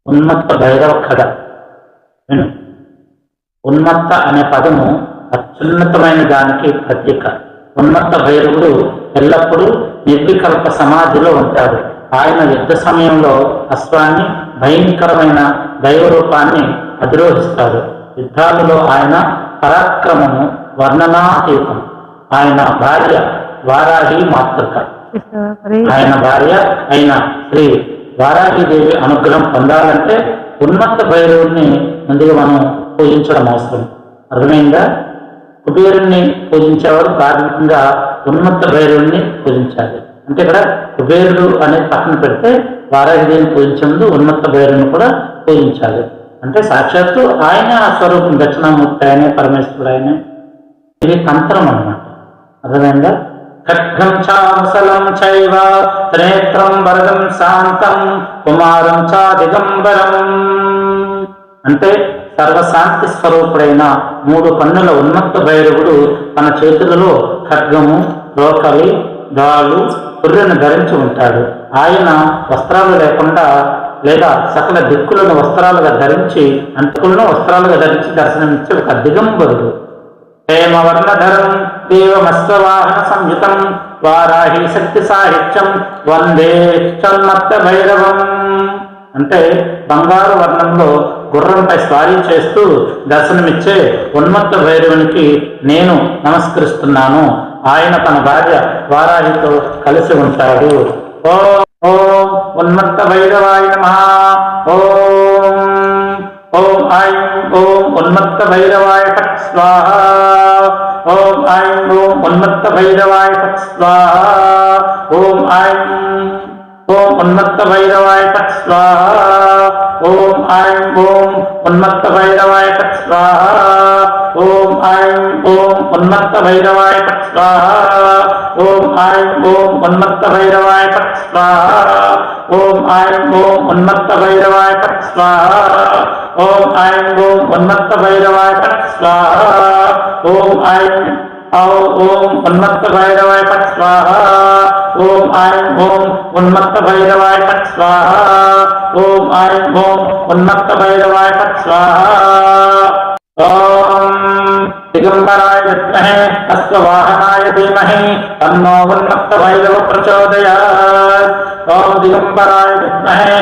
ఉన్మత్త భైరవ కథ విను. ఉన్మత్త అనే పదము అత్యున్నతమైన దానికి ప్రతీక. ఉన్మత్త భైరవుడు ఎల్లప్పుడూ నిర్వికల్ప సమాధిలో ఉంటాడు. ఆయన యుద్ధ సమయంలో అశ్వాన్ని భయంకరమైన దైవ రూపాన్ని అధిరోహిస్తాడు. యుద్ధాలలో ఆయన పరాక్రమము వర్ణనాతీతం. ఆయన భార్య వారాహి మాతృక. ఆయన భార్య అయిన శ్రీ వారాహిదేవి అనుగ్రహం పొందాలంటే ఉన్మత్త భైరవుడిని ముందుగా మనం పూజించడం అవసరం. అర్థమైందా? కుబేరుణ్ణి పూజించేవారు ప్రాథమికంగా ఉన్మత్త భైరవుడిని పూజించాలి. అంటే ఇక్కడ కుబేరుడు అనేది పక్కన పెడితే వారాహిదేవిని పూజించే ముందు ఉన్మత్త భైరవుని కూడా పూజించాలి. అంటే సాక్షాత్తు ఆయన ఆ స్వరూపం దక్షిణామూర్తి ఆయనే, పరమేశ్వరుడు ఆయనే. ఇది తంత్రం అన్నమాట. అర్థమైందా? ఖడ్గం చామసలం చైవ త్రేత్రం వరదం శాంతం కుమారం చ దిగంబరం. అంటే సర్వశాంతి స్వరూపుడైన 3 కన్నుల ఉన్మత్త భైరవుడు తన చేతులలో ఖడ్గము, రోకలి, డాలు, పుర్రెను ధరించి ఉంటాడు. ఆయన వస్త్రాలు లేకుండా లేదా సకల దిక్కులను వస్త్రాలుగా ధరించి, అంటుకులను వస్త్రాలుగా ధరించి దర్శనమిచ్చే ఒక దిగంబరుడు. హేమవర్ణధరం దేవమశ్వవాహన సంయుతం వారాహి శక్తి సాహిత్యం వందే చన్మత్త భైరవం. అంటే బంగారు వర్ణంలో గుర్రంపై స్వారీ చేస్తూ దర్శనమిచ్చే ఉన్మత్త భైరవునికి నేను నమస్కరిస్తున్నాను. ఆయన తన భార్య వారాహితో కలిసి ఉంటాడు. ఓం ఓం ఉన్మత్త భైరవాయ నమః. ఓం ఓం ఐం ఓం ఉన్మత్త భైరవాయ ఫట్ స్వాహా. ఓం ఐం ఓం ఉన్మత్త భైరవాయ ఫట్ స్వాహా. ఓం ఐం ఓం ఉన్మత్త భైరవాయ ఫట్ స్వాహా. ఓం ఐం ఓం ఉన్మత్త భైరవాయ ఫట్ స్వాహా. ఓం ఐం ఓం ఉన్మత్త భైరవాయ ఫట్ స్వాహా. ఓం ఐం ఓం ఉన్మత్త భైరవాయ ఫట్ స్వాహా. ఓం ఐం ఓం ఉన్మత్త భైరవాయ ఫట్ స్వాహా. ఓం ఐం ఓం ఉన్మత్త భైరవాయ ఫట్ స్వాహా. ఓం ఐం ఓం ఉన్మత్త భైరవాయ ఫట్ స్వాహా. ఓం ఐం ఓం ఉన్మత్త భైరవాయ ఫట్ స్వాహా. ఓం ఐం ఓం ఉన్మత్త భైరవాయ ఫట్ స్వాహా. ఓం దిగంబరాయ విద్మహే అశ్వవాహనాయ ధీమహి తన్నో ఉన్మత్త భైరవ ప్రచోదయాత్. ఓం దిగంబరాయ విద్మహే